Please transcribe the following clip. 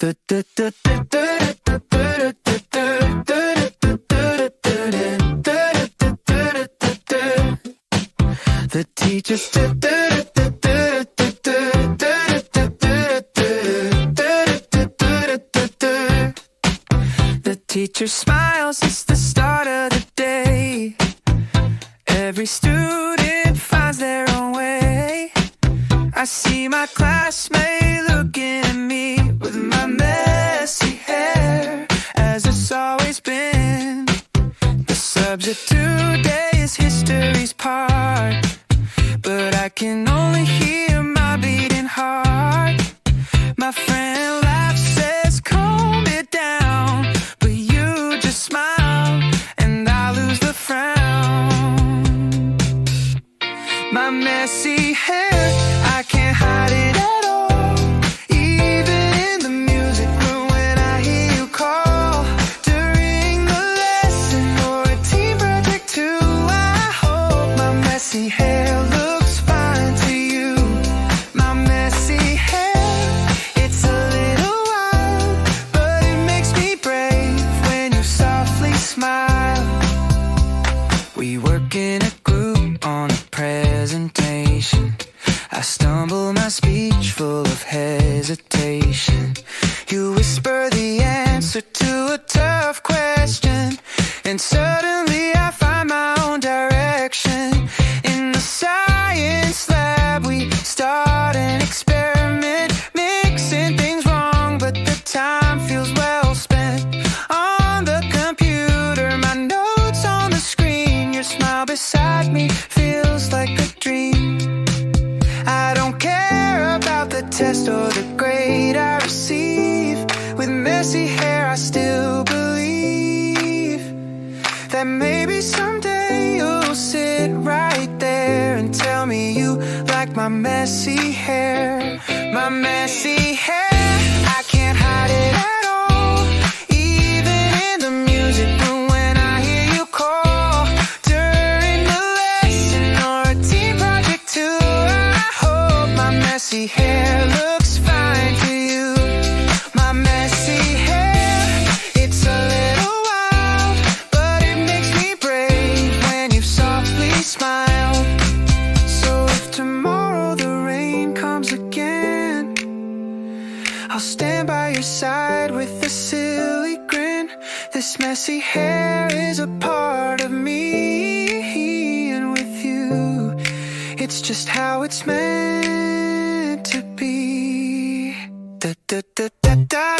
The teacher's The teacher smiles, it's the start of the day. Every student finds their own way. I see my classmate looking at me with my messy hair, as it's always been. The subject today is history's part, but I can only hear my beating heart. My friend laughs, says calm it down, but you just smile and I lose the frown. My messy hair, I can't hide it at all. Even in the music room when I hear you call. During the lesson or a team project too, I hope my messy hair looks fine to you. My messy hair, it's a little wild, but it makes me brave when you softly smile. We work in a group on a presentation. I stumble my speech full of hesitation. You whisper the answer to a tough question, and suddenly I find my own direction. In the science lab we start an experiment, mixing things wrong, but the time feels well spent. On the computer, my notes on the screen, your smile beside me feels like a dream. I don't care about the test or the grade I receive. With messy hair I still believe that maybe someday you'll sit right there and tell me you like my messy hair. My messy hair, I can't hide it at all. Even in the music room when I hear you call. During the lesson or a team project too, I hope my messy hair looks fine to you. My messy hair, it's a little wild, but it makes me brave when you softly smile. So if tomorrow the rain comes again, I'll stand by your side with a silly grin. This messy hair is a part of me, and with you, it's just how it's meant to be. Da, da, da, da, da,